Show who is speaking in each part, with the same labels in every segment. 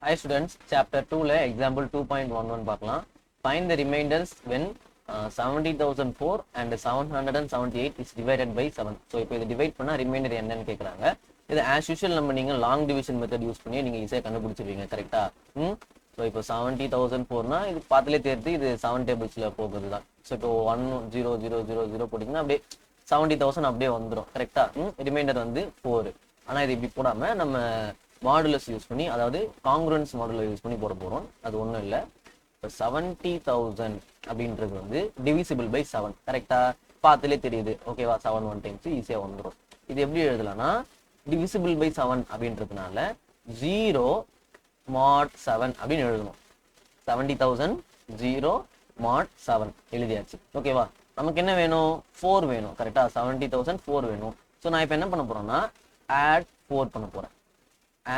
Speaker 1: Hi students, chapter 2 ல example 2.11 பார்க்கலாம். Find the remainders when 70,004 and 778 is divided by 7. So இப்போ இது divide பண்ணா ரிமைண்டர் என்னன்னு கேக்குறாங்க. இது as usual நம்ம நீங்க லாங் டிவிஷன் மெத்தட் யூஸ் பண்ணி நீங்க ஈஸியா கண்டுபிடிச்சிருவீங்க கரெக்ட்டா? ஸோ இப்போ 70,004னா இது பார்த்துலே தெரியுது இது 7 டேபிள்ஸ்ல போகுது தான். ஸோ இப்போ 10000 போட்டிங்கன்னா அப்படியே 70,000 அப்படியே வந்துடும் கரெக்டா? ரிமைண்டர் வந்து 4. ஆனால் இது இப்படி போடாம நம்ம மாடுலஸ் யூஸ் பண்ணி, அதாவது காங்க்ருவன்ஸ் மாடுலர் யூஸ் பண்ணி போட போகிறோம். அது ஒன்றும் இல்லை. இப்போ 70,000 அப்படின்றது வந்து டிவிசிபிள் பை 7 கரெக்டாக பார்த்துலே தெரியுது. ஓகேவா? 7 1 டைம்ஸ் ஈஸியாக வந்துடும். இது எப்படி எழுதலாம்னா டிவிசிபிள் பை 7 அப்படின்றதுனால 0 mod 7 அப்படின்னு எழுதணும். 70,000 0 mod 7 எழுதியாச்சு. ஓகேவா? நமக்கு என்ன வேணும்? 4 வேணும் கரெக்டா? 70,000 4 வேணும். ஸோ நான் இப்போ என்ன பண்ண போறேன்னா add 4 பண்ண போறேன்.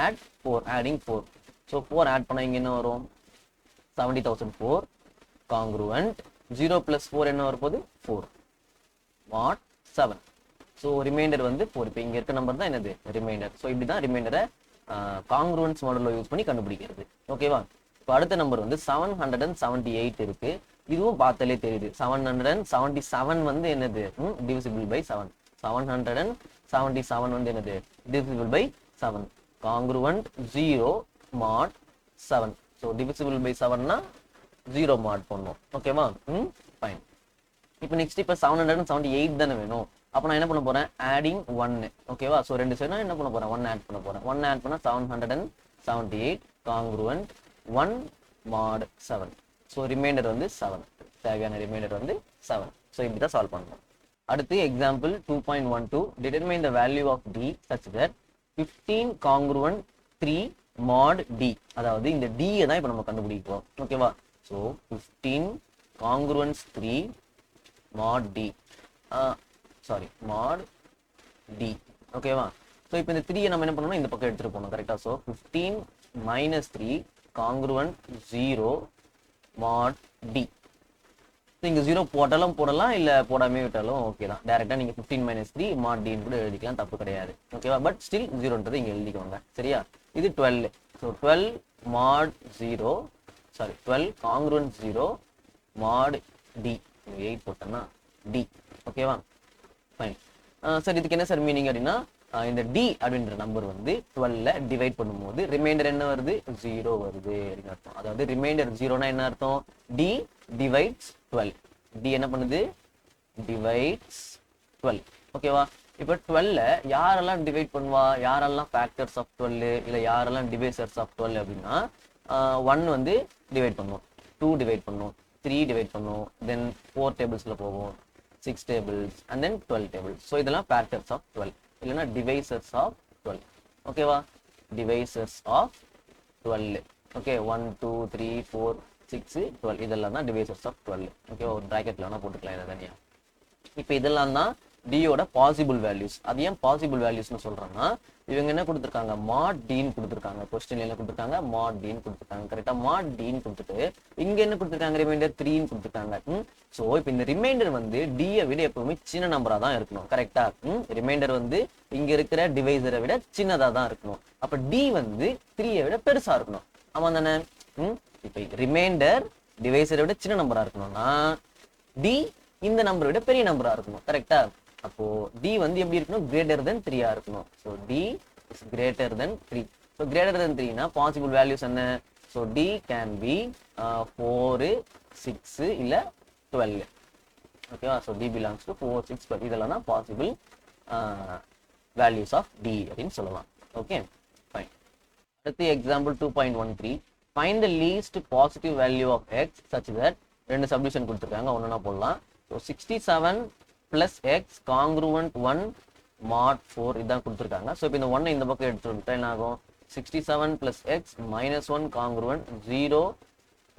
Speaker 1: add 4, adding 4. so 4 add பண்ணா இங்க என்ன வரும்? 70,004 congruent 0 plus 4 என்ன வரப்போகுது? 4 mod 7. so ரிமைண்டர் வந்து 4. இப்போ இங்க இருக்க நம்பர் தான் என்னது? ரிமைண்டர். so இப்படி தான் ரிமைண்டரை காங்க்ருவன்ஸ் மாடலில் யூஸ் பண்ணி கண்டுபிடிக்கிறது. ஓகேவா? இப்போ அடுத்த நம்பர் வந்து 778 இருக்கு. இதுவும் பார்த்தாலே தெரியுது. 777 வந்து என்னது? Divisible by 7. 777 வந்து என்னது? Divisible by 7. congruent 0 mod 7. so divisible by 7 னா 0 mod பண்ணும். ஓகேவா? ஃபைன். இப்போ நெக்ஸ்ட் இப்போ 778 தானே வேணும். அப்போ நான் என்ன பண்ண போறேன்? adding 1. ஓகேவா? ஸோ ரெண்டு சைடு என்ன பண்ண போறேன்? 1 ஆட் பண்ண போறேன். 1 ஆட் பண்ணா 778 congruent 1 mod 7. ஸோ ரிமைண்டர் வந்து 7. தேவையான ரிமைண்டர் வந்து 7. ஸோ இப்படி தான் சால்வ் பண்ணணும். அடுத்து example 2.12 determine the value of d such that 15 congruent 3 mod d. அதாவது இந்த d தான் இப்போ நம்ம கண்டுபிடிப்போம். ஓகேவா? So 15 congruence 3 mod d. Sorry mod d. ஓகேவா? ஸோ இப்போ இந்த 3 நம்ம என்ன பண்ணணும்? இந்த பக்கம் எடுத்துட்டு போகணும் கரெக்டா? So 15 minus 3 congruent 0 mod d. இங்க 0 போட்டாலும் போடலாம், இல்ல போடாமே விட்டாலும் ஓகே தான். டைரக்டா நீங்க 15 - 3 mod d கூட எழுதிக்கலாம், தப்பு கிடையாது. ஓகேவா? பட் ஸ்டில் 0ன்றது இங்க எழுதிக்கோங்க. சரியா? இது 12. So 12 mod 0 sorry 12 congruent 0 mod d. 8 போட்டோம்னா d. ஓகேவா? ஃபைன். சரி, இதுக்கு என்ன சார் மீனிங் அப்படின்னா இந்த d அப்படின்ற நம்பர் வந்து 12ல டிவைட் பண்ணும்போது ரிமைண்டர் என்ன வருது? 0 வருது அப்படின்னு அர்த்தம். அதாவது ரிமைண்டர் 0னா என்ன அர்த்தம்? d divides 12. d என்ன பண்ணுது? divides 12. ஓகேவா? இப்போ 12ல யாரெல்லாம் டிவைட் பண்ணுவா? யாரெல்லாம் ஃபேக்டர்ஸ் ஆஃப் 12 இல்ல யாரெல்லாம் டிவைசர்ஸ் ஆஃப் 12 அப்படின்னா 1 வந்து டிவைட் பண்ணும், 2 டிவைட் பண்ணும், 3 டிவைட் பண்ணும், தென் 4 டேபிள்ஸ்ல போகும், 6 tables and then 12 tables. so இதெல்லாம் factors of 12 இல்லனா divisors of 12. ஓகேவா? divisors of 12. ஓகே 1 2 3 4 6 12 இதெல்லாம் தான் divisors of 12. ஓகே, ஒரு பிராக்கெட்ல வேணா போட்டுக்கலாம் இத தனியா. இப்போ இதெல்லாம் தான் d யோட பாசிபிள் வேல்யூஸ். அது ஏன் பாசிபிள் வேல்யூஸ்னு சொல்றேன்னா இவங்க என்ன கொடுத்திருக்காங்க? mod d ன்னு கொடுத்திருக்காங்க. क्वेश्चनல என்ன கொடுத்திருக்காங்க? mod d ன்னு கொடுத்திருக்காங்க. கரெக்ட்டா? mod d ன்னு கொடுத்துட்டு இங்க என்ன கொடுத்திருக்காங்க? ரிமைண்டர் 3 ன்னு கொடுத்திருக்காங்க. சோ இப்போ இந்த ரிமைண்டர் வந்து d யை விட எப்பவுமே சின்ன நம்பரா தான் இருக்கணும். கரெக்ட்டா? ரிமைண்டர் வந்து இங்க இருக்கிற டிவைசரை விட சின்னதா தான் இருக்கணும். அப்ப d வந்து 3 யை விட பெருசா இருக்கணும். ஆமா தானே? இப்போ ரிமைண்டர் டிவைசரை விட சின்ன நம்பரா இருக்கணும்னா d இந்த நம்பரை விட பெரிய நம்பரா இருக்கணும். கரெக்ட்டா? அப்போ d வந்து எப்படி இருக்கணும்? கிரேட்டர் தென் 3 இருக்கணும். So d is greater than 3. So greater than 3னா பாசிபிள் வேல்யூஸ் என்ன? ஸோ d கேன் பி 4 6 இல்ல 12. ஓகேவா? So d belongs to 4 6 12. இதெல்லாம் தான் பாசிபிள் வேல்யூஸ் ஆஃப் d அப்படின்னு சொல்லலாம். Okay, fine. அடுத்து example 2.13 find the least positive value of x such that ரெண்டு சப்டிவிஷன் கொடுத்துருக்காங்க, ஒன்றுனா போடலாம். So 67 plus x congruent 1 mod 4 இதான் கொடுத்துருக்காங்க. ஸோ இப்போ இந்த 1 இந்த பக்கம் எடுத்துட்டு என்ன ஆகும்? 67 plus x minus 1 congruent 0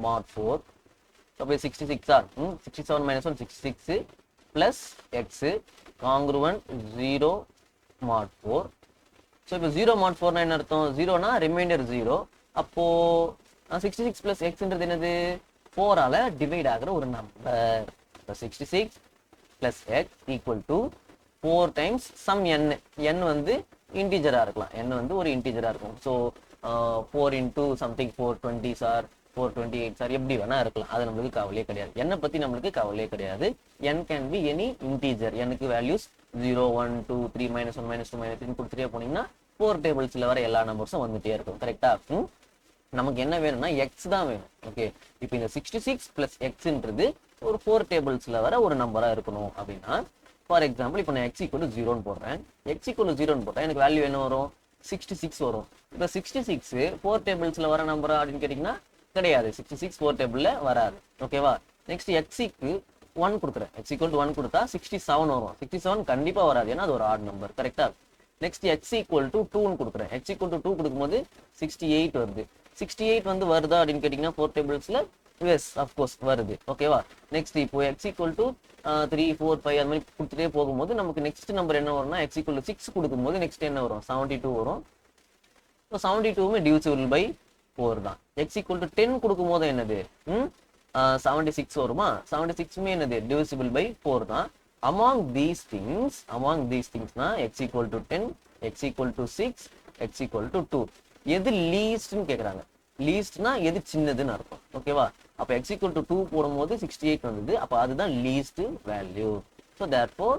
Speaker 1: mod 4. So இப்போ 66 67 minus 1 66 plus x congruent 0 mod 4. So இப்போ 0 mod 4 என்ன அர்த்தம்? 0னா ரிமைண்டர் 0. அப்போ 66 plus xன்றது என்னது? 4ஆல டிவைட் ஆகிற ஒரு number. 66 plus x equal to 4 times some n. n வந்து இன்டிஜரா இருக்கலாம். n வந்து ஒரு இன்டிஜரா இருக்கும். So 4 into something 420 sir 428 sir எப்படி வேணா இருக்கலாம். அது நம்மளுக்கு கவலையே கிடையாது. n பத்தி நம்மளுக்கு கவலையே கிடையாது. n can be any integer. n-க்கு வேல்யூஸ் 0 1 2 3 -1 -2 -3 கொடுத்துட்டே போனீங்கன்னா 4 டேபிள்ஸ்ல வர எல்லா நம்பர்ஸும் வந்துட்டே இருக்கும். கரெக்டா? நமக்கு என்ன வேணும்னா எக்ஸ் தான் வேணும். ஓகே, இப்போ இந்த 66 பிளஸ் எக்ஸ்ன்றது ஒரு 4 டேபிள்ஸ்ல வர ஒரு நம்பரா இருக்கணும் அப்படின்னா, ஃபார் எக்ஸாம்பிள் இப்போ நான் எக்ஸ் ஈக்குவல் 0ன்னு போடுறேன். எக்ஸ் ஈக்குவல் 0ன்னு போட்டா எனக்கு வேல்யூ என்ன வரும்? 66 வரும். இப்போ 66 4 டேபிள்ஸ்ல வர நம்பரா அப்படின்னு கேட்டிங்கன்னா கிடையாது. 66 4 டேபிள்ல வராது. ஓகேவா? நெக்ஸ்ட் எக்ஸுக்கு 1 கொடுக்குறேன். எக்ஸ் ஈக்குவல் 1 கொடுத்தா 67 வரும். 67 கண்டிப்பா வராது, ஏன்னா அது ஒரு ஆட் நம்பர். கரெக்டா? நெக்ஸ்ட் எக்ஸ் ஈக்குவல் டு 2ன்னு கொடுக்குறேன். எக்ஸ் ஈக்குவல் டு 2 கொடுக்கும்போது 68 வருது. 68 வந்து வருதா அப்படின்னு கேட்டிங்கன்னா 4 டேபிள்ஸ்ல எஸ் அஃப்கோர்ஸ் வருது. ஓகேவா? நெக்ஸ்ட் இப்போ எக்ஸ் ஈக்குவல் டு 3 4 5 அந்த மாதிரி கொடுத்துட்டே போகும்போது நமக்கு நெக்ஸ்ட் நம்பர் என்ன வரும்னா எக்ஸ் ஈக்குவல் டு 6 கொடுக்கும்போது நெக்ஸ்ட் என்ன வரும்? 72 வரும். ஸோ 72மே டிவிசிபிள் பை 4 தான். எக்ஸ் ஈக்குவல் டு 10 கொடுக்கும்போது என்னது? 76 வருமா? 76மே என்னது? டிவிசிபிள் பை 4 தான். among these thingsனா x equal to 10, x equal to 6, x equal to 2. எது லீஸ்ட்னு கேக்குறாங்க. லீஸ்ட்னா எது சின்னதுன்னு அர்த்தம். ஓகேவா? அப்ப x equal to 2 போடும்போது 68 வந்தது. அப்ப அதுதான் least value. So therefore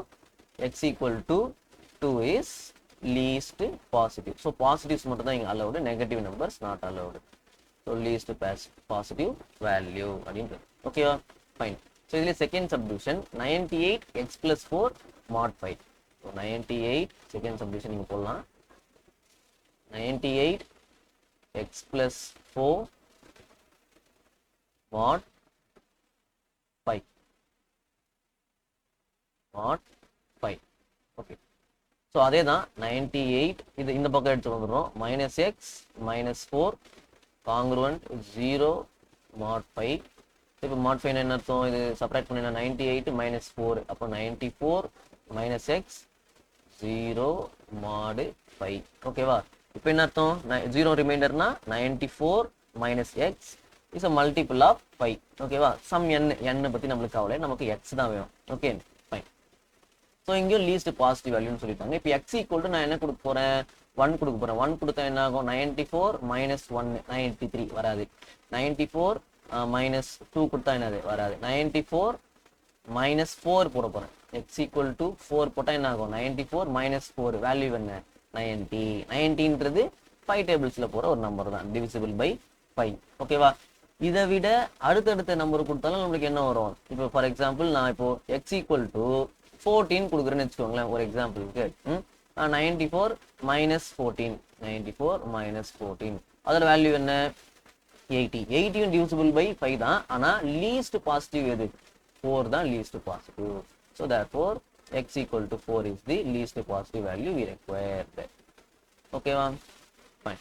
Speaker 1: x equal to 2 is least positive. So positives மட்டும் தான் இங்க allowed, negative numbers not allowed. So least positive value அப்படின்றது. ஓகேவா? ஃபைன். So இதுல second subdivision 98 x plus 4 mod 5. So 98 second subdivision நீங்க போடலாம். 98 x plus 4 mod 5. mod 5. Okay. So அதே தான் 98 இது இந்த பக்கம் எடுத்து வந்துடும். minus x minus 4 congruent 0 mod 5. இப்போ mod 5 என்ன அர்த்தம்? இது சப்ராக்ட் பண்ணினா 98 minus 4. அப்போ 94 minus x 0 mod 5. ஓகேவா? இப்போ என்ன அர்த்தம்? 0 ரிமைண்டர்னா 94 minus x is a multiple of 5. ஓகேவா? சம் n பத்தி நம்மளுக்கு கவலை, நமக்கு x தான் வேணும். Okay fine. ஸோ இங்கேயும் லீஸ்ட் பாசிட்டிவ் வேல்யூன்னு சொல்லிட்டாங்க. இப்போ x ஈக்குவல் டு நான் என்ன கொடுக்க போறேன்? 1 கொடுக்க போறேன். 1 கொடுத்தா என்ன ஆகும்? 94 minus 1 93 வராது. 94 minus 2 கொடுத்தா என்னது? வராது. 94 minus 4 போட போறேன். x equal to 4 போட்டா என்ன ஆகும்? 94 minus 4 வேல்யூ என்ன? 90. 90ன்றது 5 டேபிள்ஸ்ல போற ஒரு நம்பர் தான், டிவிசிபிள் பை 5. ஓகேவா? இதை விட அடுத்தடுத்த நம்பர் கொடுத்தாலும் நம்மளுக்கு என்ன வரும்? இப்போ ஃபார் எக்ஸாம்பிள் நான் இப்போ x equal to 14 கொடுக்குறேன்னு வச்சுக்கோங்களேன் ஒரு எக்ஸாம்பிளுக்கு. 94 minus 14. 94 minus 14 அதோட வேல்யூ என்ன? 80. 80 divisible by 5 தான். ஆனா least positive எது? 4 தான் least positive. So therefore x equal to 4 is the least positive value we required. Okay, fine.